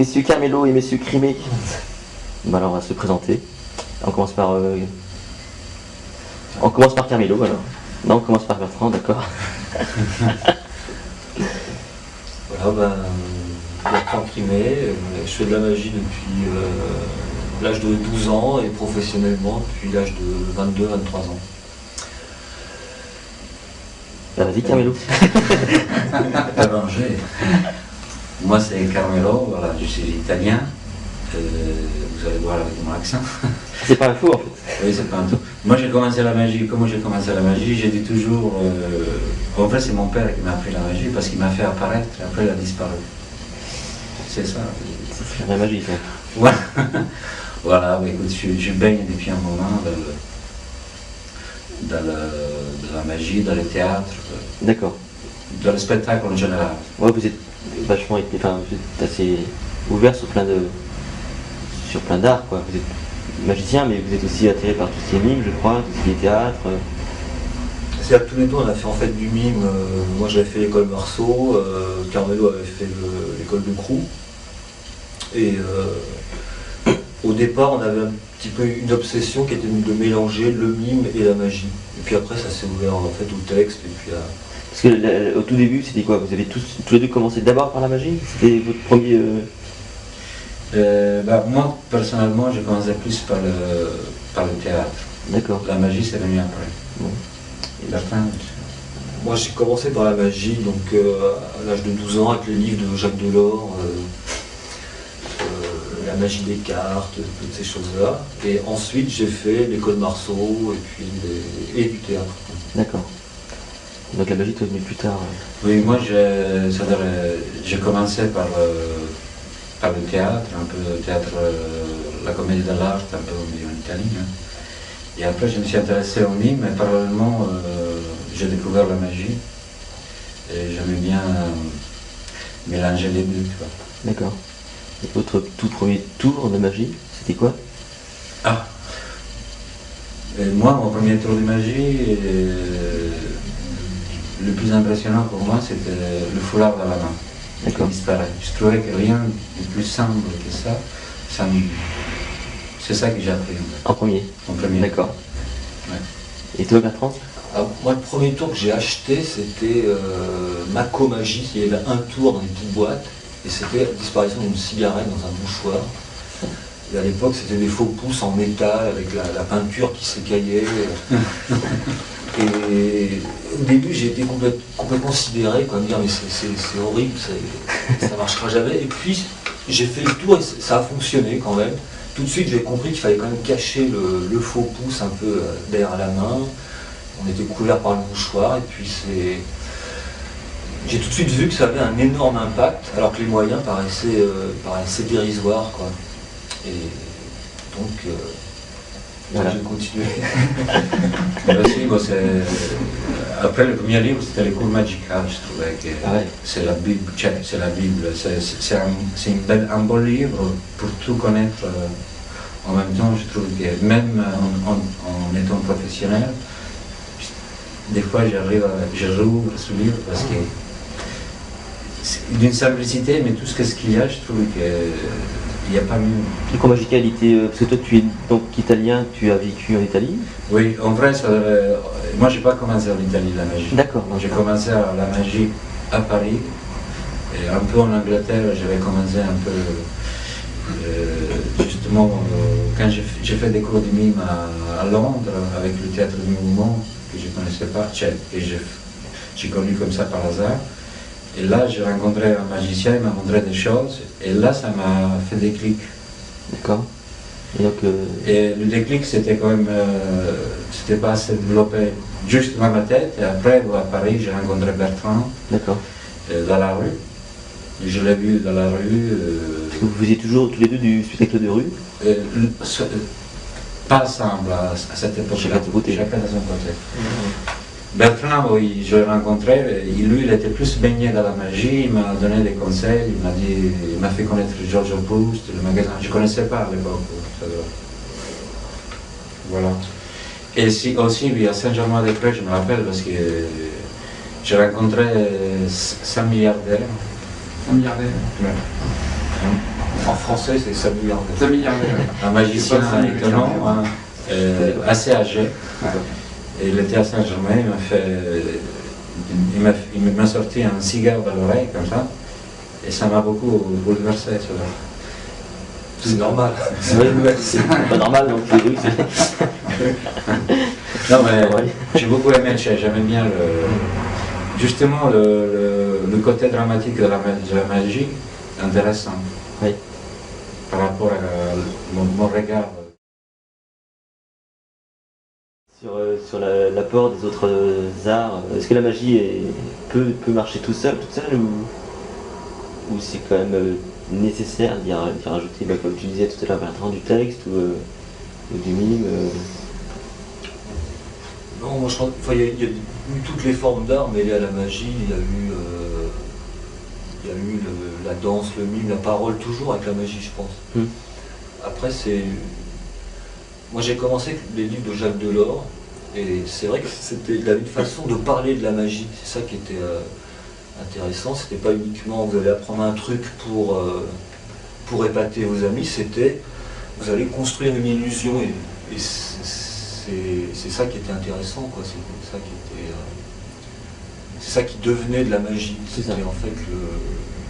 Messieurs Carmelo et Messieurs Crimé. Bah alors on va se présenter. On commence par Carmelo alors. Non, on commence par Bertrand, d'accord. Voilà, Bertrand Crimé, je fais de la magie depuis l'âge de 12 ans et professionnellement depuis l'âge de 22-23 ans. Bah vas-y Carmelo. Arrangé. Moi c'est Carmelo, voilà, je suis italien. Vous allez voir avec mon accent. C'est pas un faux en fait. Oui, c'est pas un tout. Moi j'ai commencé la magie, comment j'ai commencé la magie, j'ai dit toujours. En fait c'est mon père qui m'a appris la magie parce qu'il m'a fait apparaître et après il a disparu. C'est ça. C'est la magie ça. Voilà, voilà, bah, écoute, je baigne depuis un moment dans la magie, dans le théâtre, D'accord. dans le spectacle en général. Ouais, vous êtes vachement, enfin, vous êtes assez ouvert sur plein d'arts quoi. Vous êtes magicien, mais vous êtes aussi attiré par tout ce qui est mime, je crois, tout ce qui est théâtre. C'est-à-dire que tous les deux on a fait en fait du mime. Moi j'avais fait l'école Marceau, Carmelo avait fait l'école de Crou. Et au départ on avait un petit peu une obsession qui était de mélanger le mime et la magie. Et puis après ça s'est ouvert en fait au texte et puis à... Parce que au tout début, c'était quoi? Vous avez tous les deux commencé d'abord par la magie? C'était votre premier... Moi, personnellement, j'ai commencé plus par le théâtre. D'accord. La magie, c'est venu après. Bon. Et Bertrand, Moi j'ai commencé par la magie, donc à l'âge de 12 ans avec les livres de Jacques Delors, la magie des cartes, toutes ces choses-là. Et ensuite j'ai fait l'école Marceau et puis et du théâtre. D'accord. Donc la magie est venue plus tard. oui, moi, j'ai commencé par le théâtre, un peu le théâtre, la comédie de l'art, un peu au milieu en Italie. Hein. Et après, je me suis intéressé au mime, mais parallèlement, j'ai découvert la magie. Et j'aimais bien mélanger les deux, tu vois. D'accord. Et votre tout premier tour de magie, c'était quoi? Ah et moi, mon premier tour de magie, le plus impressionnant pour moi, c'était le foulard dans la main. D'accord. Qui disparaît. Je trouvais que rien de plus simple que ça, c'est ça que j'ai appris. En premier. En premier. D'accord. Ouais. Et toi Bertrand? Alors, moi, le premier tour que j'ai acheté, c'était Mako Magie. Il y avait un tour dans une petite boîte, et c'était la disparition d'une cigarette dans un mouchoir. Et à l'époque, c'était des faux pouces en métal, avec la peinture qui s'écaillait. Et au début, j'ai été complètement sidéré, quoi, me dire mais c'est horrible, ça marchera jamais. Et puis, j'ai fait le tour et ça a fonctionné quand même. Tout de suite, j'ai compris qu'il fallait quand même cacher le faux pouce un peu derrière la main. On était couvert par le mouchoir et puis j'ai tout de suite vu que ça avait un énorme impact alors que les moyens paraissaient dérisoires quoi. Et donc voilà. j'ai continué. Aussi, bon, après le premier livre, c'était les cours Magica, je trouvais que c'est la Bible, c'est un bon livre pour tout connaître. En même temps, je trouve que même en étant professionnel, des fois je rouvre ce livre parce que c'est d'une simplicité, mais tout ce qu'il y a, je trouve qu'il n'y a pas mieux. Le cours Magica, parce que toi tu es donc italien, tu as vécu en Italie? Oui, en vrai, moi j'ai pas commencé en Italie la magie. D'accord. J'ai commencé la magie à Paris, et un peu en Angleterre, j'avais commencé un peu, justement, quand j'ai fait des cours de mime à Londres, avec le théâtre du mouvement, que je ne connaissais pas, et j'ai connu comme ça par hasard. Et là, j'ai rencontré un magicien, il m'a montré des choses, et là, ça m'a fait des clics. D'accord. Et donc... Et le déclic, c'était quand même, c'était pas assez développé juste dans ma tête, et après, à Paris, j'ai rencontré Bertrand. D'accord. Dans la rue. Et je l'ai vu dans la rue. Parce que vous faisiez toujours tous les deux du spectacle de rue? Pas ensemble à cette époque-là. Chacun de son côté. Chacun de son côté. Bertrand, oui, je l'ai rencontré, lui, il était plus baigné dans la magie, il m'a donné des conseils, il m'a fait connaître Georges Proust, le magasin, je ne connaissais pas à l'époque. Voilà. Et aussi, oui, à Saint-Germain-des-Prés, je me rappelle, parce que j'ai rencontré 5 milliardaires. 5 milliardaires. Ouais. En français, c'est Samy Yardet. Samy Yardet, Un magicien étonnant, hein, assez âgé. Et le théâtre Saint-Germain, il m'a sorti un cigare dans l'oreille comme ça, et ça m'a beaucoup bouleversé. C'est normal. C'est pas normal, donc oui, Non, mais j'ai beaucoup aimé, j'aimais bien justement le côté dramatique de la magie, intéressant. Oui. Par rapport à mon regard. Sur l'apport des autres arts, est-ce que la magie peut marcher toute seule, ou c'est quand même nécessaire d'y rajouter, comme tu disais tout à l'heure, Bertrand, du texte ou du mime Non, moi je crois qu'il y a eu toutes les formes d'art mêlées à la magie. Il y a eu la danse, le mime, la parole, toujours avec la magie, je pense. Après, moi j'ai commencé avec les livres de Jacques Delors, et c'est vrai qu'il avait une façon de parler de la magie. C'est ça qui était intéressant. C'était pas uniquement vous allez apprendre un truc pour épater vos amis, c'était vous allez construire une illusion, et c'est ça qui était intéressant, quoi. C'est ça qui devenait de la magie. C'était en fait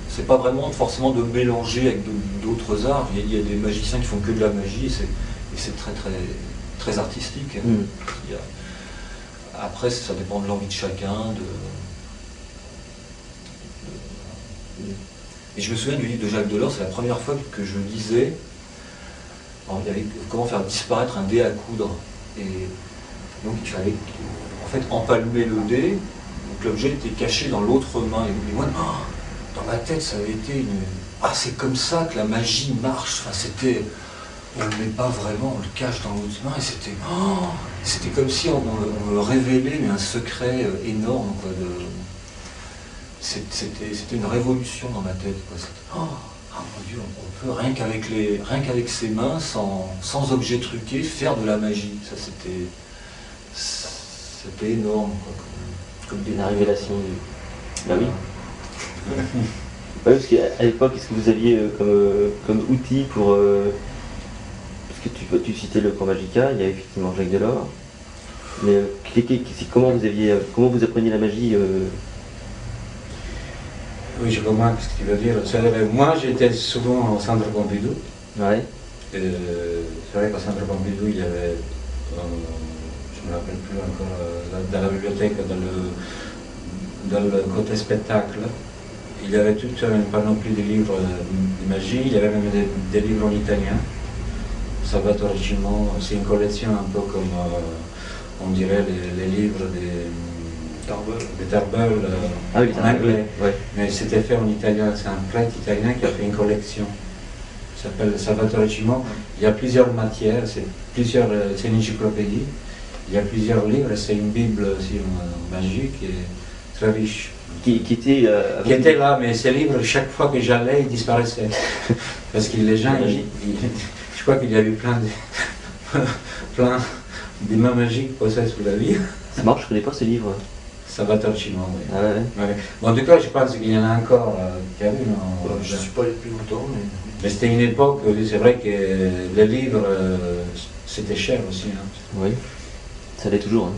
c'est pas vraiment forcément de mélanger avec d'autres arts. Il y a des magiciens qui font que de la magie, et c'est très très très artistique. Après, ça dépend de l'envie de chacun. Et je me souviens du livre de Jacques Delors, c'est la première fois que je lisais. Alors, il y avait comment faire disparaître un dé à coudre. Et donc il fallait en fait empalmer le dé, donc l'objet était caché dans l'autre main. Et moi, dans ma tête, ça avait été c'est comme ça que la magie marche. Enfin, on ne le met pas vraiment, on le cache dans l'autre main, et c'était comme si on me révélait un secret énorme, quoi. C'était une révolution dans ma tête, quoi. Mon Dieu, on peut rien qu'avec ses mains, sans objet truqué, faire de la magie. Ça, c'était énorme, quoi, comme la révélation Bah oui. Parce qu'à l'époque, qu'est-ce que vous aviez comme outil pour... parce que tu citais le Camp Magica, il y a effectivement Jacques Delors. Mais comment vous appreniez la magie Oui, je comprends ce que tu veux dire. Moi, j'étais souvent au Centre Pompidou. Ouais. C'est vrai qu'au Centre Pompidou, il y avait, je ne me rappelle plus encore, dans la bibliothèque, dans le côté spectacle, il y avait toute une panoplie de livres de magie. Il y avait même des livres en italien. Salvatore Cimon, c'est une collection un peu comme, on dirait, les livres des Tarbell en anglais, ouais. Mais c'était fait en italien. C'est un prêtre italien qui a fait une collection. Il s'appelle Salvatore Cimon. Il y a plusieurs matières, c'est une encyclopédie. Il y a plusieurs livres, c'est une bible aussi magique et très riche. Qui était là, mais ces livres, chaque fois que j'allais, ils disparaissaient. Parce que les gens, je crois qu'il y a eu plein de mains magiques posées sous la vie. C'est marrant, je ne connais pas ce livre. Salvatore Cimon, oui. Ah ouais. Bon, en tout cas, je pense qu'il y en a encore qui a vu. Je ne suis pas allé plus longtemps, mais c'était une époque, c'est vrai que les livres, c'était cher aussi. Hein. Oui, ça l'est toujours. Hein.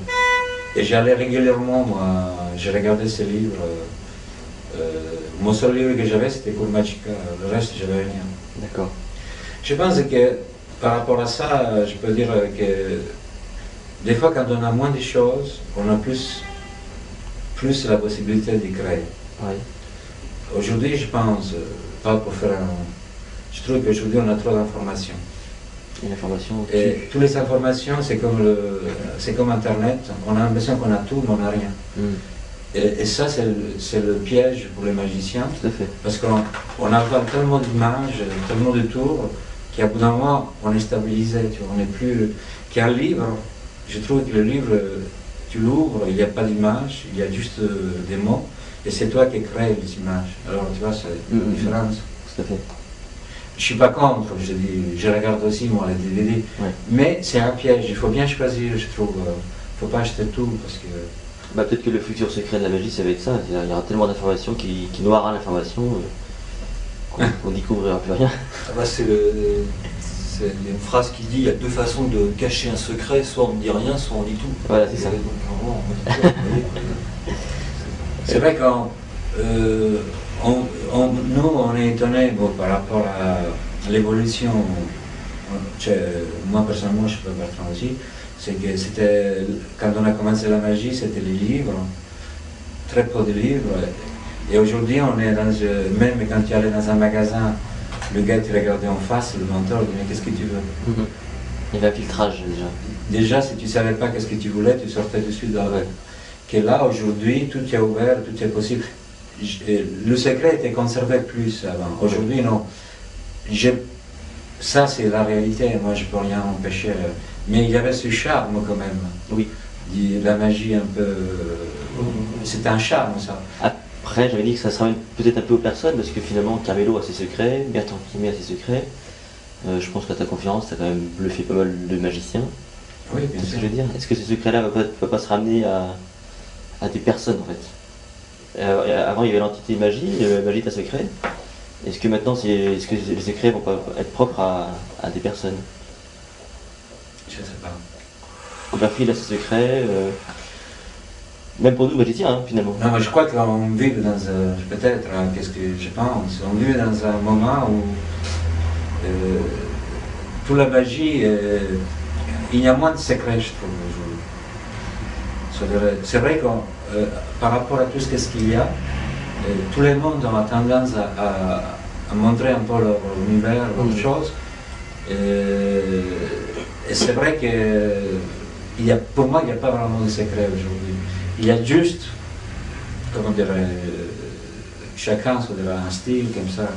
Et j'allais régulièrement, moi, j'ai regardé ces livres. Mon seul livre que j'avais, c'était Camp Magica. Le reste, j'avais rien. D'accord. Je pense que par rapport à ça, je peux dire que des fois, quand on a moins de choses, on a plus la possibilité de créer. Oui. Aujourd'hui, je pense, pas pour faire je trouve qu'aujourd'hui, on a trop d'informations. Et l'information. Et toutes les informations, c'est comme Internet. On a l'impression qu'on a tout, mais on n'a rien. Et ça, c'est le piège pour les magiciens. Tout à fait. Parce qu'on a tellement d'images, tellement de tours, qu'à bout d'un moment, on est stabilisé. Tu vois, on n'est plus. Qu'un livre, je trouve que le livre, tu l'ouvres, il n'y a pas d'image, il y a juste des mots, et c'est toi qui crées les images. Alors, tu vois, c'est une différence. Tout à fait. Je ne suis pas contre, je regarde aussi moi les DVD, ouais. Mais c'est un piège, il faut bien choisir, je trouve. Il ne faut pas acheter tout parce que... Peut-être que le futur secret de la magie, ça va être ça. Il y aura tellement d'informations qui noiera l'information qu'on découvrira plus rien. Ah bah, il y a une phrase qui dit il y a deux façons de cacher un secret, soit on ne dit rien, soit on dit tout. Voilà, c'est ça. Donc, vraiment, on dit tout, vous voyez. C'est vrai qu'on nous, on est étonnés par rapport à l'évolution. Moi, personnellement, je peux Bertrand aussi. C'est que c'était, quand on a commencé la magie, c'était les livres, très peu de livres. Et aujourd'hui, on est dans, même quand tu allais dans un magasin, le gars te regardait en face, le mentor, il dit mais qu'est-ce que tu veux? Il y avait un filtrage déjà. Déjà, si tu ne savais pas qu'est-ce que tu voulais, tu sortais tout de suite avec. Que là, aujourd'hui, tout est ouvert, tout est possible. Le secret était conservé plus avant. Aujourd'hui, non. Ça, c'est la réalité, moi, je ne peux rien empêcher. Mais il y avait ce charme quand même. Oui. La magie un peu. C'est un charme, ça. Après, j'avais dit que ça se ramène peut-être un peu aux personnes, parce que finalement, Carmelo a ses secrets, Bertrand Quimé a ses secrets. Je pense qu'à ta conférence, tu as quand même bluffé pas mal de magiciens. Oui, bien C'est ce sûr. que je veux dire. Est-ce que ce secret-là ne va pas se ramener à des personnes, en fait? Avant, il y avait l'entité magie, magie est un secret. Est-ce que maintenant, est-ce que les secrets vont pas être propres à des personnes? Je ne sais pas. Copperfield a ses secrets, même pour nous magiciens, hein, finalement. Non, mais je crois qu'on vit dans peut-être, qu'est-ce que je pense, on vit dans un moment où toute la magie, il y a moins de secrets, je trouve, aujourd'hui. C'est vrai que par rapport à tout ce qu'il y a, tout le monde a tendance à montrer un peu leur univers, leurs choses. Et c'est vrai que pour moi, il n'y a pas vraiment de secret aujourd'hui. Il y a juste, comment dire, chacun a un style comme ça.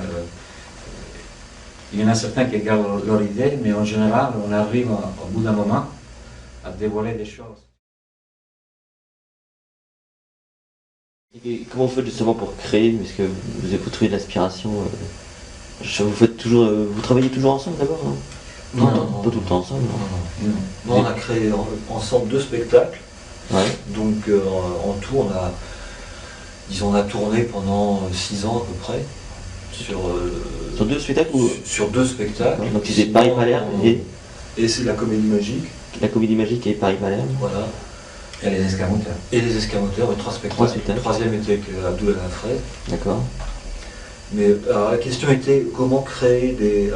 Il y en a certains qui gardent leur idée, mais en général, on arrive au bout d'un moment à dévoiler des choses. Et comment vous faites justement pour créer? Parce que vous trouvez de l'inspiration. Vous travaillez toujours ensemble d'abord, hein? Non, Pas tout le temps ensemble. Non, on a créé ensemble 2 spectacles. Ouais. Donc en tout, on a tourné pendant 6 ans à peu près. Sur 2 spectacles ou... Sur 2 spectacles. Donc c'était Paris-Palerme et c'est la Comédie Magique. La Comédie Magique et Paris-Palerme. Voilà. Et les escamoteurs. Et les Escamoteurs, 3 spectacles. Le 3e était avec Abdou El Afred. D'accord. Mais alors, la question était comment créer des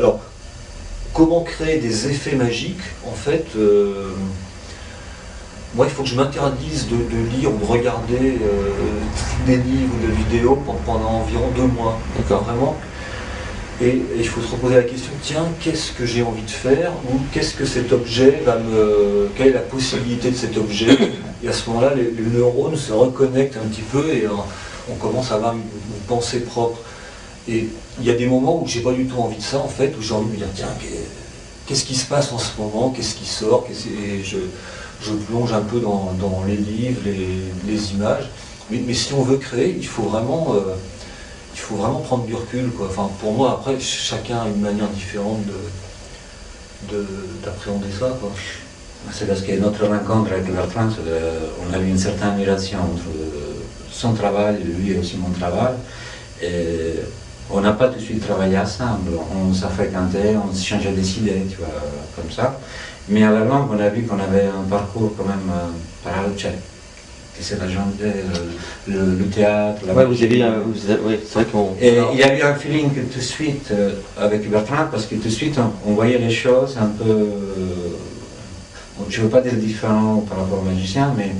effets magiques. En fait, moi, il faut que je m'interdise de lire ou de regarder des livres ou des vidéos pendant environ 2 mois. D'accord. Vraiment. Et il faut se reposer la question, tiens, qu'est-ce que j'ai envie de faire? Ou qu'est-ce que cet objet quelle est la possibilité de cet objet? Et à ce moment-là, les neurones se reconnectent un petit peu et on commence à avoir une pensée propre. Et il y a des moments où j'ai pas du tout envie de ça, en fait, où j'ai envie de me dire, tiens, qu'est-ce qui se passe en ce moment? Qu'est-ce qui sort? Et je plonge un peu dans les livres, les images. Mais si on veut créer, il faut vraiment prendre du recul, quoi. Enfin, pour moi, après, chacun a une manière différente d'appréhender ça, quoi. C'est parce que notre rencontre avec Bertrand, on a eu une certaine admiration entre son travail et lui et aussi mon travail. Et on n'a pas tout de suite travaillé ensemble, on s'est fréquenté, on s'échangeait des idées, tu vois, comme ça. Mais à la longue, on a vu qu'on avait un parcours quand même parallèle. C'est la journée, le théâtre, la Ouais, c'est vrai qu'on... Et il y a eu un feeling tout de suite avec Bertrand, parce que tout de suite on voyait les choses un peu, je ne veux pas dire différent par rapport aux magiciens, mais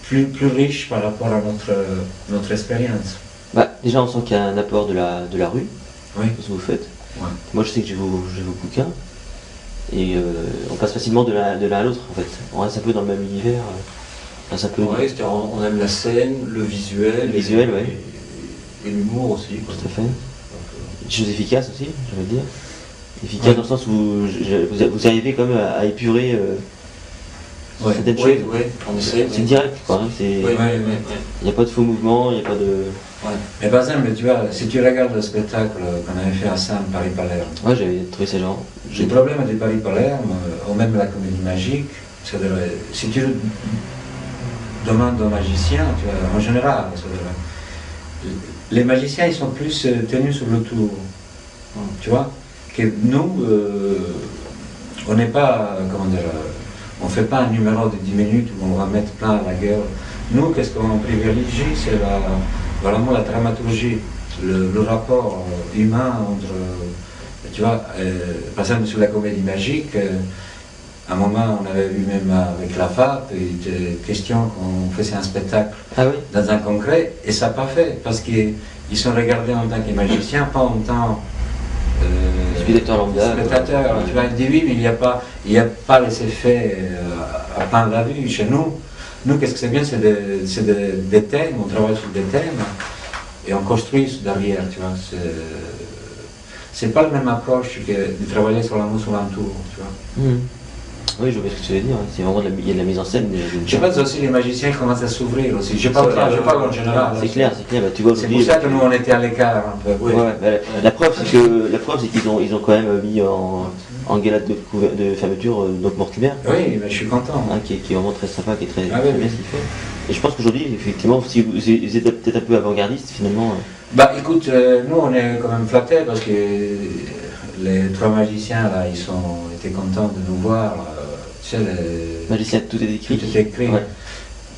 plus riche par rapport à notre expérience. Déjà, on sent qu'il y a un apport de la rue, Oui. ce que vous faites. Ouais. Moi, je sais que j'ai vos bouquins, et on passe facilement de l'un à l'autre, en fait. On reste un peu dans le même univers. Ouais, C'est-à-dire on aime la scène, le visuel, ouais. Et l'humour aussi, quoi. Tout à fait. Des choses efficaces aussi, j'ai envie de dire. Efficaces dans le sens où vous arrivez quand même à épurer certaines choses. Oui, on essaie. C'est direct, quoi. Hein, Il n'y a pas de faux mouvements, il n'y a pas de... Mais par exemple, tu vois, si tu regardes le spectacle qu'on avait fait à Saint Paris-Palerme, Ouais, j'avais trouvé ces gens. le problème de Paris-Palerme, ou même la comédie magique, c'est-à-dire, si tu demandes aux magiciens, tu vois, en général, les magiciens, ils sont plus tenus sur le tour. Tu vois, que nous, on n'est pas, comment dire, on ne fait pas un numéro de 10 minutes où on va mettre plein à la gueule. Nous, qu'est-ce qu'on privilégie, c'est vraiment la dramaturgie, le rapport humain entre, tu vois, par exemple sur la comédie magique, à un moment on avait vu même avec la FAP, il était question qu'on faisait un spectacle dans un congrès, et ça n'a pas fait, parce qu'ils sont regardés en tant que magiciens, pas en tant spectateur lambda. Spectateur, tu vois, il dit oui, mais il n'y a pas les effets à plein de la vue chez nous. Nous, qu'est-ce que c'est bien, c'est des thèmes, on travaille sur des thèmes et on construit derrière, tu vois. C'est pas la même approche que de travailler sur la mousse ou l'entour, tu vois. Oui, je vois ce que tu veux dire, c'est vraiment il y a de la mise en scène. Je pense aussi les magiciens commencent à s'ouvrir aussi. Je parle en général. C'est clair, bah, tu vois. C'est pour ça que nous on était à l'écart un peu. La preuve c'est qu'ils ont quand même mis en galade de fermeture donc Mortimer. Oui, mais je suis content. Qui est vraiment très sympa, qui est très bien ce qu'il fait. Et je pense qu'aujourd'hui, effectivement, si vous êtes peut-être un peu avant-gardiste finalement. Bah écoute, nous on est quand même flattés parce que les 3 magiciens là, ils étaient contents de nous voir. Tu sais, les magiciens, tout est écrit. Tout est écrit. Ouais.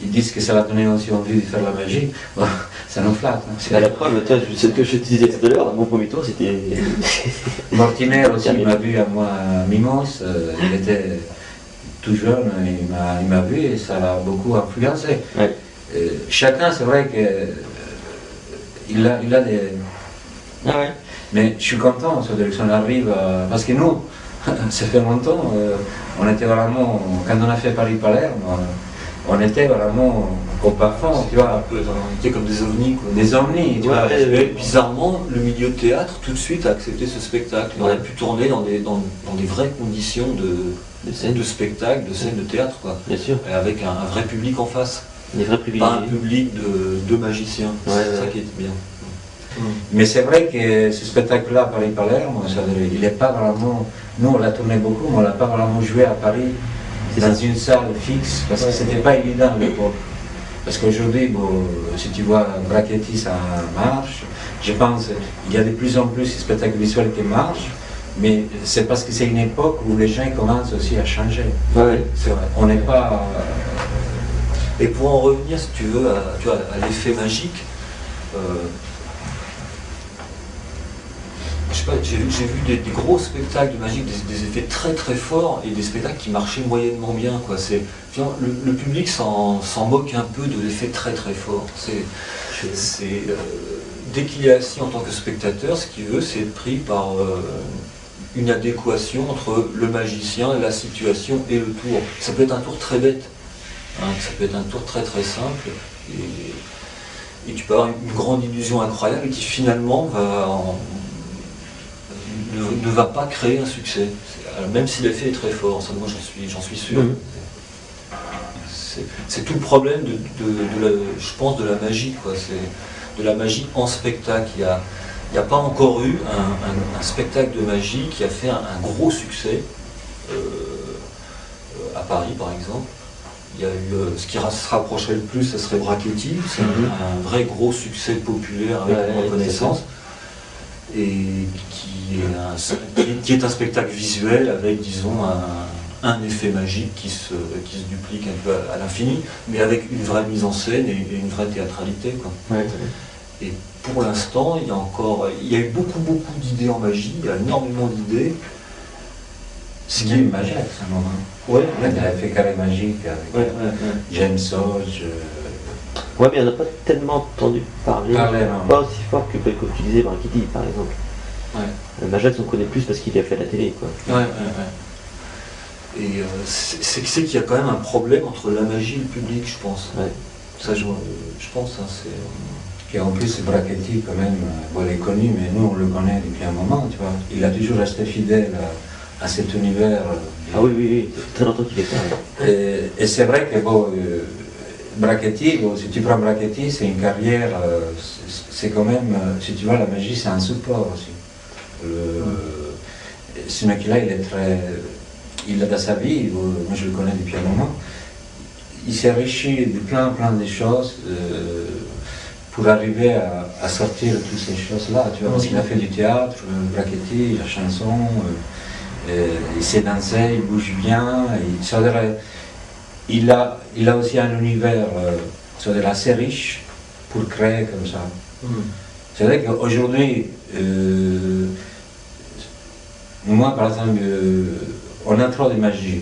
Ils disent que ça leur donné aussi envie de faire la magie. Bon, ça nous flatte. Hein. La preuve, toi, ce que je te disais tout à l'heure, mon premier tour, c'était. Mortimer aussi m'a vu à moi à Mimos. Il était tout jeune, il m'a vu et ça l'a beaucoup influencé. Ouais. Chacun, c'est vrai que il a des. Ah ouais. Mais je suis content qu'on arrive parce que nous, ça fait longtemps, on était vraiment, quand on a fait Paris-Palerme, on était vraiment au parfum, tu vois. On était comme des ovnis, quoi. Des ovnis, tu vois. Et bizarrement, le milieu de théâtre, tout de suite, a accepté ce spectacle. On a pu tourner dans des vraies conditions de spectacle, de scène de théâtre, quoi. Bien sûr. Et avec un vrai public en face. Des vrais privilégiés. Pas un public de magiciens. C'est ça qui est bien. Mais c'est vrai que ce spectacle-là, Paris-Palerme, il n'est pas vraiment. Nous, on l'a tourné beaucoup, mais on ne l'a pas vraiment joué à Paris, dans une salle fixe, parce que ce n'était pas évident à l'époque. Parce qu'aujourd'hui, bon, si tu vois Brachetti, ça marche. Je pense qu'il y a de plus en plus de spectacles visuels qui marchent, mais c'est parce que c'est une époque où les gens commencent aussi à changer. Ouais. C'est vrai. On n'est pas. Et pour en revenir, si tu veux, à l'effet magique, je sais pas, j'ai vu des gros spectacles de magie, des effets très très forts et des spectacles qui marchaient moyennement bien, quoi. Le public s'en moque un peu de l'effet très très fort. Dès qu'il est assis en tant que spectateur, ce qu'il veut, c'est être pris par une adéquation entre le magicien, la situation et le tour. Ça peut être un tour très bête, hein, ça peut être un tour très très simple, et tu peux avoir une grande illusion incroyable qui finalement ne va pas créer un succès, même si l'effet est très fort. Ça, moi j'en suis sûr. C'est tout le problème je pense, de la magie, quoi. C'est de la magie en spectacle. Il n'y a pas encore eu un spectacle de magie qui a fait un gros succès à Paris, par exemple. Il y a eu ce qui se rapprocherait le plus, ce serait Brachetti. C'est un vrai gros succès populaire avec une reconnaissance. Et qui est un spectacle visuel avec, disons, un effet magique qui se duplique un peu à l'infini, mais avec une vraie mise en scène et une vraie théâtralité, quoi. Et pour l'instant, il y a eu beaucoup d'idées en magie, il y a énormément d'idées. Ce qui est magique, à un moment. Ouais. Il avait fait Carré Magique avec James Hodge. Ouais, mais on n'a pas tellement entendu parler. Pas aussi fort que tu disais Brachetti, par exemple. Majax, on connaît plus parce qu'il a fait la télé, quoi. Et c'est qu'il y a quand même un problème entre la magie et le public, je pense. Ça, je pense, hein, Et en plus, Brachetti, quand même, bon, il est connu, mais nous, on le connaît depuis un moment, tu vois. Il a toujours resté fidèle à cet univers. Ah oui, c'est très longtemps qu'il est là. Et c'est vrai que, bon, Brachetti, bon, si tu prends Brachetti, c'est une carrière, c'est quand même, si tu vois, la magie, c'est un support aussi. Ce mec-là, il a dans sa vie, moi je le connais depuis un moment, il s'est enrichi de plein de choses pour arriver à sortir de toutes ces choses-là, tu vois, parce qu'il a fait du théâtre, Brachetti, la chanson, il sait danser, il bouge bien, il a aussi un univers assez riche pour créer comme ça. C'est vrai qu'aujourd'hui, moi par exemple, on a trop de magie.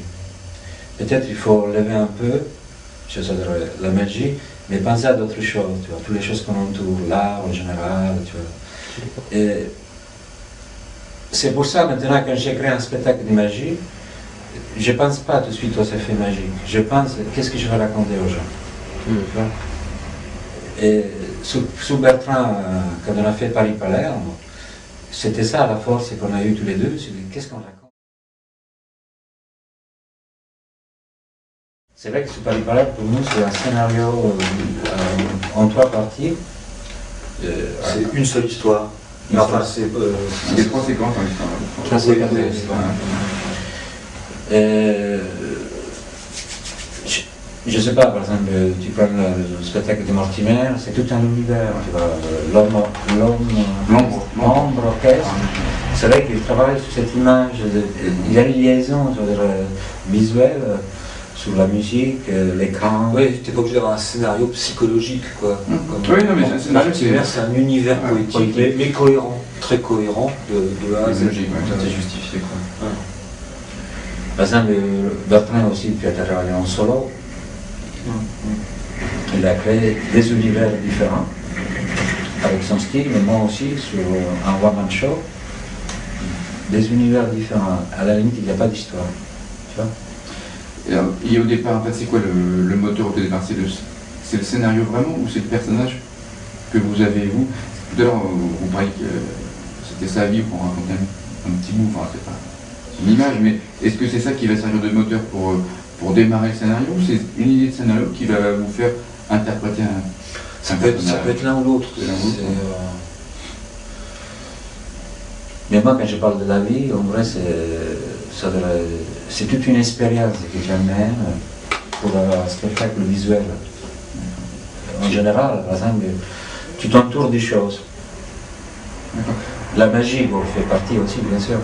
Peut-être il faut lever un peu la magie, mais penser à d'autres choses, tu vois, toutes les choses qu'on entoure, l'art en général, tu vois. Et c'est pour ça maintenant quand j'ai créé un spectacle de magie, je ne pense pas tout de suite aux effets magiques. Je pense qu'est-ce que je vais raconter aux gens. Tu vois. Et sous Bertrand, quand on a fait Paris-Palerme, c'était ça la force qu'on a eue tous les deux, c'est qu'est-ce qu'on raconte. C'est vrai que sous Paris-Palerme, pour nous, c'est un scénario en 3 parties. C'est une seule histoire. Mais enfin, c'est des 3 séquences en histoire. 3 séquences. Je ne sais pas, par exemple, tu prends le spectacle de Mortimer, c'est tout un univers, tu vois, l'ombre orchestre. C'est vrai qu'il travaille sur cette image, il y a une liaison visuelle sur la musique, l'écran. Oui, tu n'es pas obligé d'avoir un scénario psychologique, quoi. Oui, non, mais c'est un univers poétique, mais cohérent, très cohérent de A à Z. Logique, c'est justifié, quoi. Par exemple, Bertrand aussi, qui a travaillé en solo. Il a créé des univers différents avec son style, mais moi aussi sur un one-man show, des univers différents. À la limite, il n'y a pas d'histoire. Tu vois. Et au départ, en fait, c'est quoi le moteur au départ? C'est le scénario vraiment ou c'est le personnage que vous avez vous? Tout à l'heure, vous parliez que c'était sa vie pour raconter un petit bout, enfin, c'est pas une image, mais est-ce que c'est ça qui va servir de moteur pour démarrer le scénario, ou c'est une idée de scénario qui va vous faire interpréter ça peut être l'un ou l'autre. Mais moi, quand je parle de la vie, en vrai, c'est toute une expérience que j'amène pour un spectacle visuel. En général, par exemple, tu t'entoures des choses. La magie fait partie aussi, bien sûr.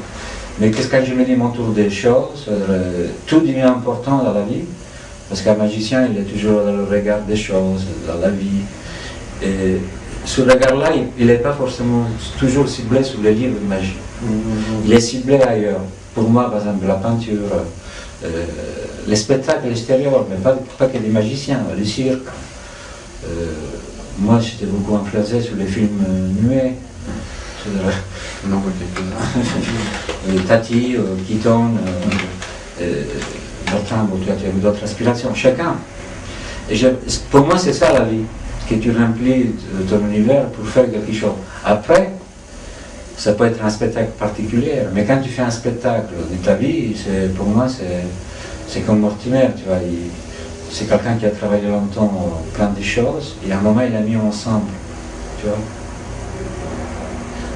Mais qu'est-ce que je me dis, m'entoure des choses, tout devient important dans la vie, parce qu'un magicien, il est toujours dans le regard des choses, dans la vie. Et ce regard-là, il n'est pas forcément toujours ciblé sur les livres de magie. Il est ciblé ailleurs. Pour moi, par exemple, la peinture, les spectacles extérieurs, mais pas que des magiciens, le cirque. Moi, j'étais beaucoup influencé sur les films muets. On en voit quelques-uns. Tati, Keaton, Bertrand, tu as d'autres inspirations, chacun. Et pour moi, c'est ça la vie, que tu remplis ton univers pour faire quelque chose. Après, ça peut être un spectacle particulier, mais quand tu fais un spectacle de ta vie, pour moi, c'est comme Mortimer, tu vois. C'est quelqu'un qui a travaillé longtemps plein de choses, et à un moment, il a mis ensemble, tu vois.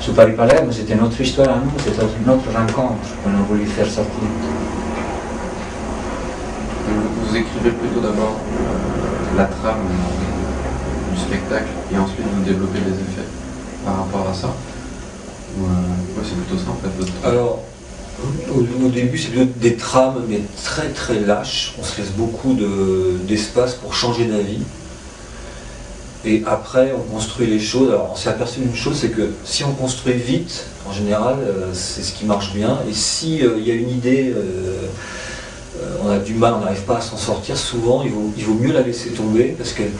Sous Paris-Palerme, c'était notre histoire à nous, c'était notre rencontre qu'on a voulu faire sortir. Vous écrivez plutôt d'abord la trame du spectacle et ensuite vous développez les effets par rapport à ça. C'est plutôt ça en fait votre... Alors, au début, c'est plutôt des trames, mais très très lâches. On se laisse beaucoup d'espace pour changer d'avis. Et après, on construit les choses. Alors, on s'est aperçu d'une chose, c'est que si on construit vite, en général, c'est ce qui marche bien. Et si il y a une idée, on a du mal, on n'arrive pas à s'en sortir, souvent, il vaut mieux la laisser tomber, parce qu'elle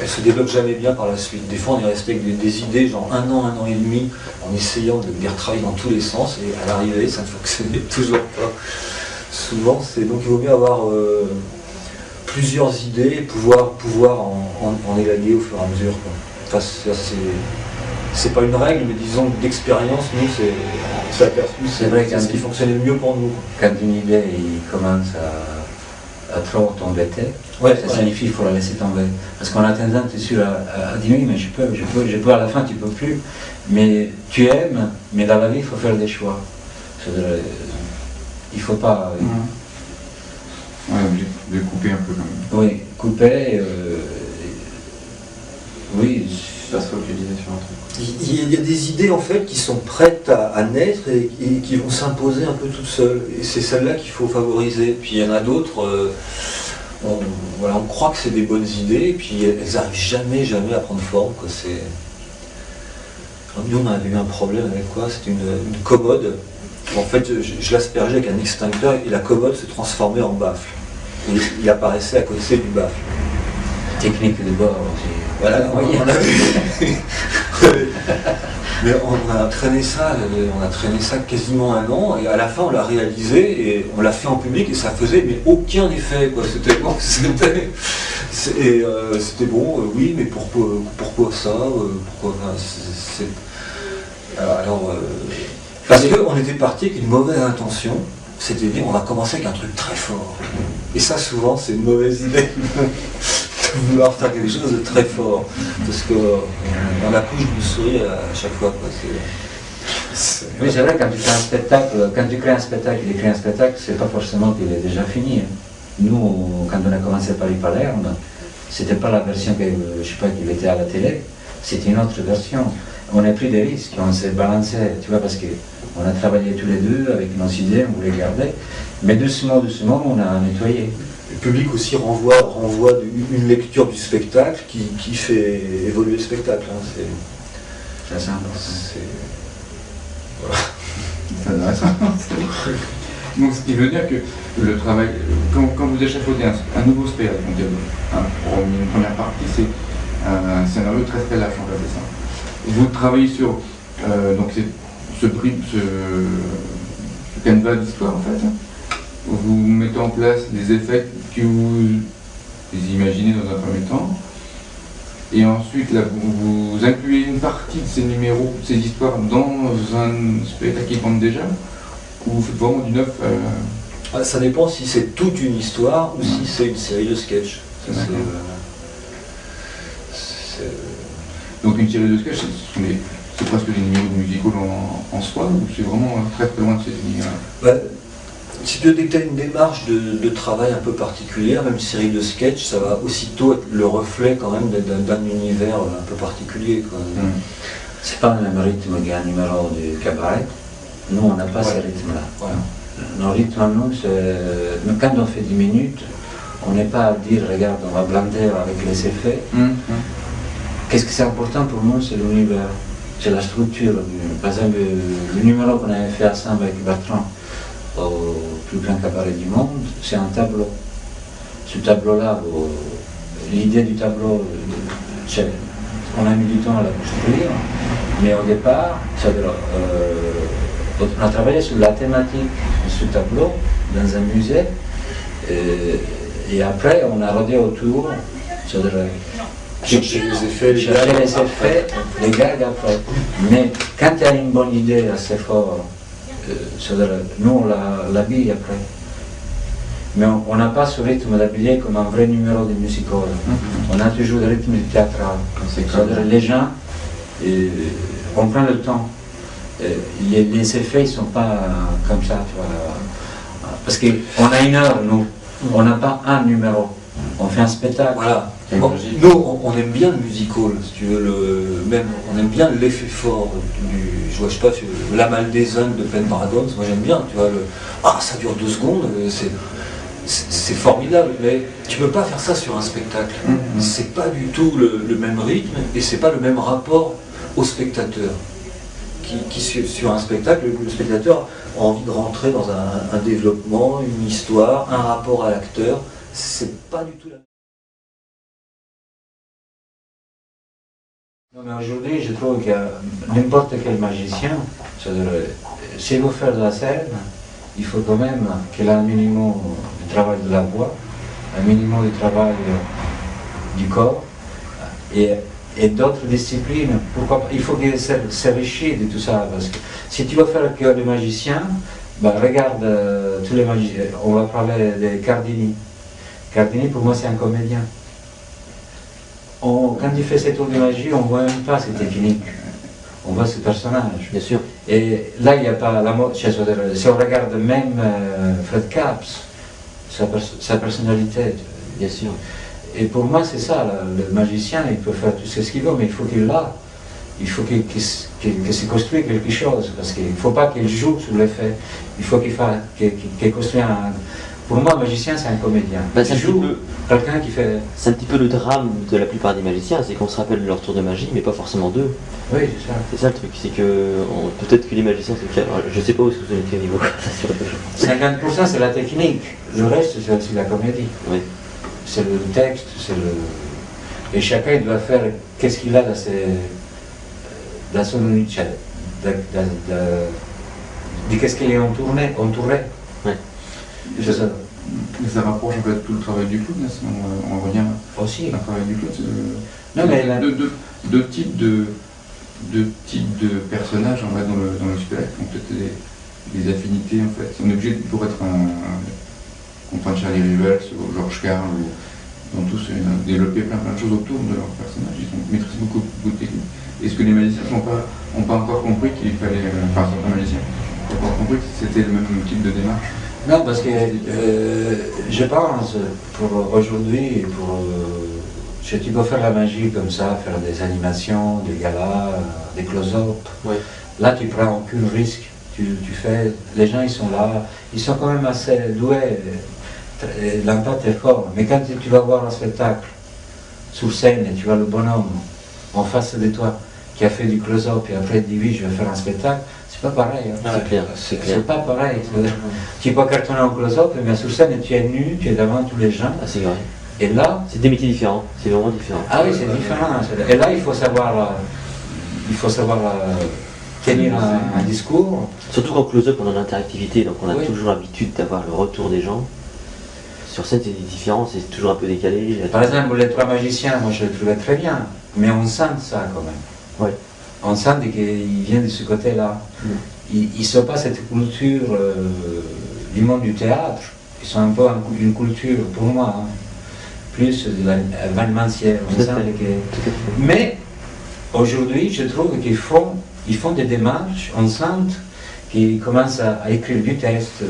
se développe jamais bien par la suite. Des fois, on est resté avec des idées, genre un an et demi, en essayant de les retravailler dans tous les sens, et à l'arrivée, ça ne fonctionnait toujours pas. Souvent, donc il vaut mieux avoir plusieurs idées et pouvoir en élaguer au fur et à mesure, quoi. Enfin, c'est pas une règle, mais disons que d'expérience, nous, c'est aperçu. C'est vrai c'est ce qui fonctionnait le mieux pour nous. Quand une idée commence à trop t'embêter, ça signifie qu'il faut la laisser tomber. Parce qu'on a tendance à dire oui, mais je peux, à la fin tu peux plus. Mais tu aimes, mais dans la vie, il faut faire des choix. Il faut pas... de couper un peu quand même. Oui, couper, oui, il y a des idées en fait qui sont prêtes à naître et qui vont s'imposer un peu toutes seules. Et c'est celles-là qu'il faut favoriser. Puis il y en a d'autres, on croit que c'est des bonnes idées, et puis elles n'arrivent jamais à prendre forme, quoi. Nous on avait eu un problème avec quoi? C'était une commode. En fait, je l'aspergeais avec un extincteur et la commode se transformait en baffle. Et il apparaissait à côté du baffle. Technique de bord aussi. Voilà, mais on a traîné ça quasiment 1 an, et à la fin on l'a réalisé et on l'a fait en public et ça faisait mais aucun effet, quoi. C'était bon, c'était bon, oui, mais pourquoi ça, pourquoi parce qu'on était parti avec une mauvaise intention, c'était dire on va commencer avec un truc très fort. Et ça souvent c'est une mauvaise idée. Vouloir faire quelque chose de très fort, parce qu'on accouche d'une souris à chaque fois, quoi. Oui, c'est vrai, quand tu crées un spectacle, écris un spectacle, c'est pas forcément qu'il est déjà fini. Nous, quand on a commencé Paris-Palerme, c'était pas la version que, je sais pas, qu'il était à la télé, c'était une autre version. On a pris des risques, on s'est balancé, tu vois, parce qu'on a travaillé tous les deux avec nos idées, on voulait garder, mais doucement, on a nettoyé. Le public aussi renvoie une lecture du spectacle qui fait évoluer le spectacle. Hein. C'est ça. Voilà. Donc, ce qui veut dire que le travail, quand vous échafaudez un nouveau spectacle, pour une première partie, c'est un scénario très large, on va dire ça. Vous travaillez sur donc ce canevas d'histoire, en fait. Vous mettez en place des effets que vous imaginez dans un premier temps, et ensuite là, vous incluez une partie de ces numéros, de ces histoires dans un spectacle qui compte déjà, ou vous faites vraiment du neuf Ça dépend si c'est toute une histoire ou si c'est une série de sketchs. Donc une série de sketchs, c'est presque des numéros de musical en soi, ou c'est vraiment très loin de ces univers? Si tu as une démarche de travail un peu particulière, même une série de sketchs, ça va aussitôt être le reflet quand même d'un univers un peu particulier, quoi. C'est pas le même rythme qu'un numéro du cabaret. Nous, on n'a pas ce rythme-là. Voilà. Nos rythmes, nous, c'est... Quand on fait 10 minutes, on n'est pas à dire, regarde, on va blander avec les effets. Qu'est-ce que c'est important pour nous? C'est l'univers, c'est la structure. Par exemple, le numéro qu'on avait fait ensemble avec Bertrand, au plus grand cabaret du monde, c'est un tableau. Ce tableau-là, l'idée du tableau, on a mis du temps à la construire, mais au départ, on a travaillé sur la thématique de ce tableau dans un musée, et après on a rodé autour, chercher les effets, les gags après. Mais quand il y a une bonne idée assez forte, nous on l'habille après. Mais on n'a pas ce rythme d'habiller comme un vrai numéro de musical. On a toujours le rythme du théâtral. Les gens, on prend le temps. Les effets ne sont pas comme ça. Tu vois. Parce qu'on a 1 heure, nous. On n'a pas un numéro. On fait un spectacle. Voilà. Nous, on aime bien le musical, si tu veux, on aime bien l'effet fort je sais pas, La Maldaisonne de Pendragon, moi j'aime bien, tu vois, ça dure 2 secondes, c'est formidable, mais tu peux pas faire ça sur un spectacle. C'est pas du tout le même rythme, et c'est pas le même rapport au spectateur. Sur un spectacle, le spectateur a envie de rentrer dans un développement, une histoire, un rapport à l'acteur, c'est pas du tout la même. Non, mais aujourd'hui, je trouve que n'importe quel magicien, s'il veut faire de la scène, il faut quand même qu'il ait un minimum du travail de la voix, un minimum du travail du corps et d'autres disciplines. Pourquoi pas? Il faut qu'il s'enrichisse de tout ça. Parce que si tu veux faire que des magiciens, regarde tous les magiciens. On va parler de Cardini. Cardini, pour moi, c'est un comédien. Quand il fait ses tours de magie, on ne voit même pas ses techniques. On voit ce personnage. Bien sûr. Et là, il n'y a pas la mode. Si on regarde même Fred Capps, sa personnalité. Bien sûr. Et pour moi, c'est ça. Le magicien, il peut faire tout ce qu'il veut, mais il faut qu'il l'a. il faut qu'il se construise quelque chose, parce qu'il ne faut pas qu'il joue sur les faits, il faut qu'il construise un... Pour moi, un magicien, c'est un comédien. C'est quelqu'un qui fait... C'est un petit peu le drame de la plupart des magiciens, c'est qu'on se rappelle de leur tour de magie, mais pas forcément d'eux. Oui, c'est ça. C'est ça le truc, c'est que peut-être que les magiciens, je sais pas où est-ce que vous êtes au niveau, ça sur 50% c'est la technique, le reste c'est aussi la comédie. Oui. C'est le texte, et chacun il doit faire qu'est-ce qu'il a dans son unité, de qu'est-ce qu'il est entouré. Ouais. Et ça rapproche en fait tout le travail du clown, si on revient aussi. au travail du clown. Non, mais deux types de personnages en fait, dans le spectacle, donc peut-être des affinités en fait. On est obligé pour être qu'on prenne Charlie Rivers ou George Carl, ils ont tous développé plein de choses autour de leurs personnages, ils ont maîtrisé beaucoup de techniques. Est-ce que les magiciens n'ont pas encore compris qu'il fallait, enfin certains magiciens n'ont pas encore compris que c'était le même type de démarche? Non, parce que je pense, pour aujourd'hui, si tu peux faire la magie comme ça, faire des animations, des galas, des close-up, ouais. Là tu prends aucun risque, tu fais, les gens ils sont là, ils sont quand même assez doués, l'impact est fort, mais quand tu vas voir un spectacle sur scène et tu vois le bonhomme en face de toi qui a fait du close-up et après il dit oui je vais faire un spectacle, c'est pas pareil. Hein. C'est clair, c'est clair. C'est pas pareil. Tu peux cartonner en close-up, mais sur scène tu es nu, tu es devant tous les gens. Ah, c'est vrai. Et là... C'est des métiers différents, c'est vraiment différent. Ah oui, c'est différent. Et là, il faut savoir tenir un discours. Surtout qu'en close-up, on a l'interactivité, donc on a Oui. toujours l'habitude d'avoir le retour des gens. Sur scène, c'est différent, c'est toujours un peu décalé. Par exemple, les trois magiciens, moi je le trouvais très bien, mais on sent ça quand même. Ouais. On sent qu'ils viennent de ce côté-là. Ils ne sont pas cette culture du monde du théâtre. Ils sont un peu une culture, pour moi, hein, plus de l'événementiel. Mais aujourd'hui, je trouve qu'ils font des démarches, on sent qu'ils commencent à écrire du texte.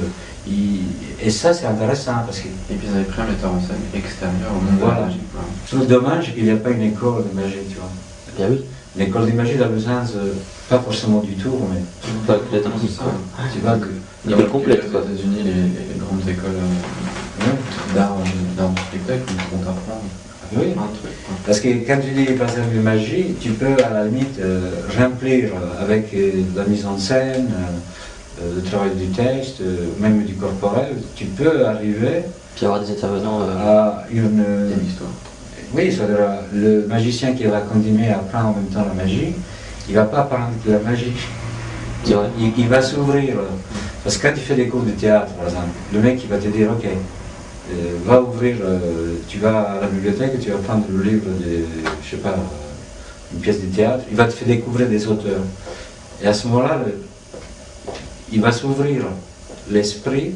Et ça, c'est intéressant parce que... Et puis ils avaient pris un metteur en scène extérieur au monde de Voilà. la magie. Quoi. Je trouve dommage qu'il n'y ait pas une école de magie, tu vois. Bien oui. L'école de magie dans le sens, pas forcément du tour, mais Pas peut-être un petit ça. peu. tu vois que... Une école complète, quoi. Aux États-Unis, les grandes écoles d'art en spectacle, où on t'apprend Oui. un truc. Quoi. Parce que quand tu dis par exemple de magie, tu peux à la limite remplir avec la mise en scène, le travail du texte, même du corporel, tu peux arriver Puis avoir des intervenants. à une... C'est une histoire. Oui, c'est-à-dire le magicien qui va continuer à apprendre en même temps la magie, il ne va pas apprendre que la magie. C'est vrai. Il va s'ouvrir. Parce que quand tu fais des cours de théâtre, par exemple, le mec il va te dire, ok, va ouvrir, tu vas à la bibliothèque, tu vas prendre le livre de, je sais pas, une pièce de théâtre, il va te faire découvrir des auteurs. Et à ce moment-là, il va s'ouvrir l'esprit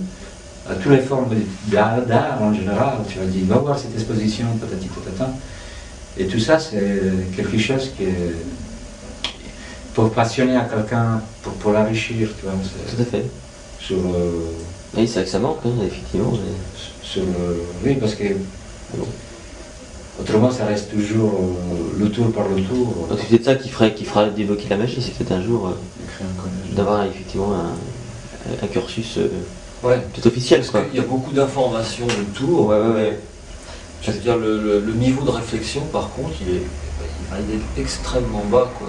à toutes les formes d'art en général. Tu vas dire, va voir cette exposition, patati patata. Et tout ça, c'est quelque chose qui est pour passionner à quelqu'un, pour l'enrichir, tu vois. Tout à fait. Sur, Oui, c'est vrai que ça manque, hein, effectivement. oui, parce que autrement, ça reste toujours le tour par le tour. Donc c'est peut-être ça qui fera débloquer la magie, c'est peut-être un jour Créer un collège. d'avoir effectivement un cursus Ouais. peut-être officiel, Parce quoi. qu'il y a beaucoup d'informations autour. Ouais. Mais, je veux dire, le niveau de réflexion, par contre, il est extrêmement bas, quoi.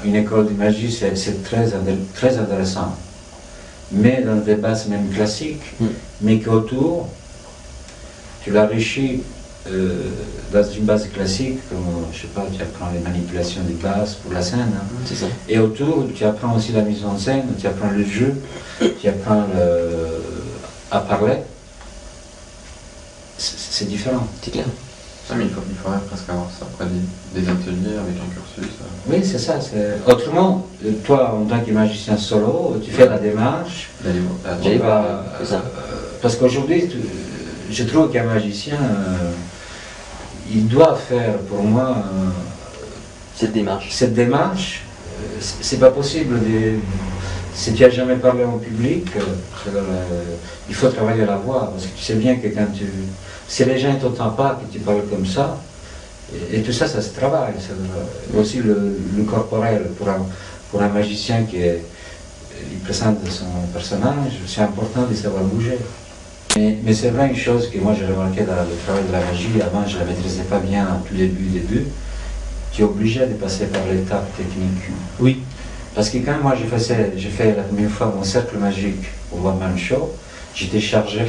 Une école de magie, c'est très intéressant. Mais dans des bases même classiques, mais qu'autour, tu l'enrichis dans une base classique, comme, je sais pas, tu apprends les manipulations des bases pour la scène. Hein. C'est ça. Et autour, tu apprends aussi la mise en scène, tu apprends le jeu, tu apprends à parler. C'est différent. C'est clair. Ça, mais il faudrait presque avoir ça après des ateliers avec un cursus. Oui, c'est ça. Autrement, toi, en tant que magicien solo, tu fais la démarche. D'aller voir. J'allais voir, c'est ça. Parce qu'aujourd'hui, je trouve qu'un magicien, il doit faire, pour moi, Cette démarche. cette démarche. C'est pas possible si tu n'as jamais parlé en public, il faut travailler la voix. Parce que tu sais bien que si les gens ne t'entendent pas, que tu parles comme ça, Et tout ça, ça se travaille. Aussi le corporel, pour un magicien il présente son personnage, c'est important de savoir bouger. Mais c'est vrai une chose que moi j'ai remarqué dans le travail de la magie, avant je ne la maîtrisais pas bien au tout début, tu es obligé de passer par l'étape technique. Oui. Parce que quand moi j'ai fait la première fois mon cercle magique au One Man Show, j'étais chargé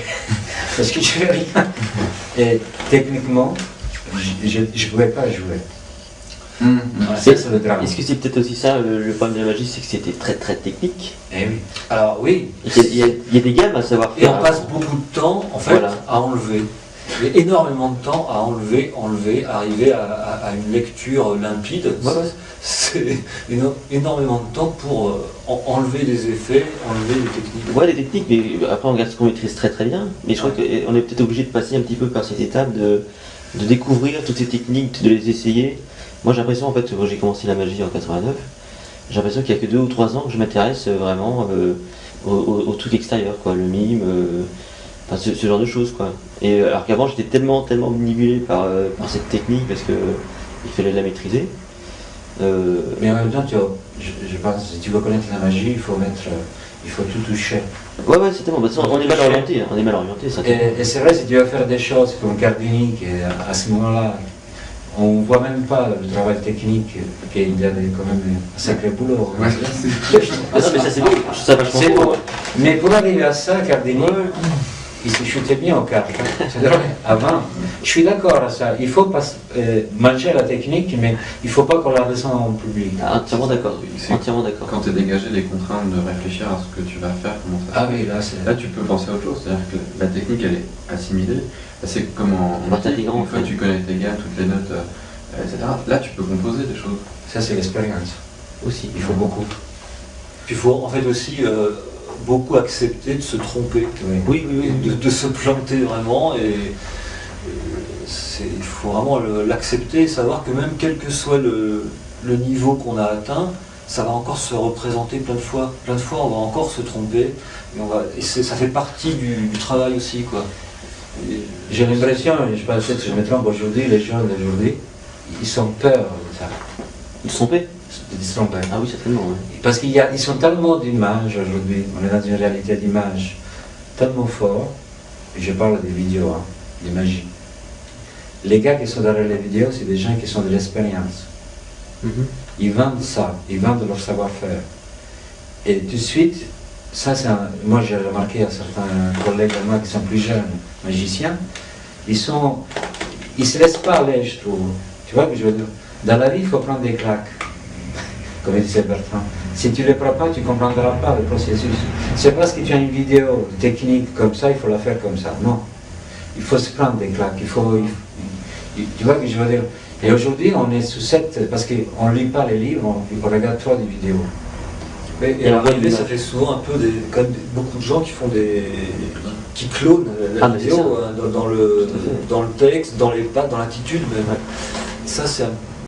parce que je n'avais rien. Et techniquement, je ne pouvais pas jouer. Voilà, ça, c'est le drame. Est-ce que c'est peut-être aussi ça, le problème de la magie, c'est que c'était très très technique? Eh oui. Alors oui. Il y a des gammes à savoir Et faire. on passe beaucoup de temps en fait Voilà. à enlever. Il y a énormément de temps à enlever, arriver à une lecture limpide. Ouais, ouais. C'est énormément de temps pour enlever les effets, enlever les techniques. Ouais, les techniques, mais après on regarde ce qu'on maîtrise très très bien. Mais je crois qu'on est peut-être obligé de passer un petit peu par cette étape de découvrir toutes ces techniques, de les essayer. Moi j'ai l'impression en fait, quand j'ai commencé la magie en 89, j'ai l'impression qu'il n'y a que 2 ou 3 ans que je m'intéresse vraiment au truc extérieur, quoi, le mime, enfin, ce genre de choses, quoi. Et alors qu'avant j'étais tellement manipulé par cette technique parce que il fallait la maîtriser. Mais en même temps, je pense si tu veux connaître la magie, il faut tout toucher. Ouais, c'est tellement. On est mal orienté, hein, on est mal orienté, ça. Et c'est vrai, si tu vas faire des choses comme Cardini, qui à ce moment-là, on ne voit même pas le travail technique, qu'il y a quand même un sacré boulot. Ouais, Ah non, mais ça c'est beau, je trouve ça vachement C'est beau. beau. Mais pour arriver à ça, Cardini, il se chutait bien aux cartes. C'est vrai, avant. Je suis d'accord à ça. Il faut pas manger la technique, mais il ne faut pas qu'on la descende en public. Ah, entièrement d'accord, C'est- entièrement d'accord. Quand tu es dégagé des contraintes de réfléchir à ce que tu vas faire, comment ça se Ah fait. oui, là c'est. Là, tu peux penser à autre chose, c'est-à-dire que la technique, elle est assimilée. C'est comme en Bah, musique, t'intégrant, une fois en que fait. tu connais tes gammes, toutes les notes, etc. Là, tu peux composer des choses. Ça c'est l'expérience. Aussi. Il faut beaucoup. Puis il faut en fait aussi beaucoup accepter de se tromper, Oui. et de se planter vraiment. Il faut vraiment l'accepter et savoir que même quel que soit le niveau qu'on a atteint, ça va encore se représenter plein de fois. Plein de fois, on va encore se tromper. Ça fait partie du travail aussi, quoi. J'ai l'impression, je sais pas, peut-être que je me trompe aujourd'hui, les gens d'aujourd'hui, ils ont peur de ça, Ils se trompaient? de se tromper. Ah oui, certainement, ouais. Parce ils sont tellement d'images aujourd'hui, on est dans une réalité d'images tellement fort, et je parle des vidéos, hein, des magies. Les gars qui sont derrière les vidéos, c'est des gens qui sont de l'expérience. Ils vendent ça, ils vendent leur savoir-faire. Et tout de suite, ça c'est moi j'ai remarqué à certains collègues à moi qui sont plus jeunes, magiciens, ils se laissent pas aller, je trouve. Tu vois ce que je veux dire? Dans la vie, il faut prendre des claques, comme disait Bertrand. Si tu ne les prends pas, tu ne comprendras pas le processus. C'est parce que tu as une vidéo technique comme ça, il faut la faire comme ça. Non. Il faut se prendre des claques. Tu vois ce que je veux dire? Et aujourd'hui, on est sous cette... Parce qu'on ne lit pas les livres, on regarde trop des vidéos. Et à l'arrivée, ça fait souvent un peu beaucoup de gens qui clonent la vidéo dans le texte, dans les pattes, dans l'attitude même. Ça, c'est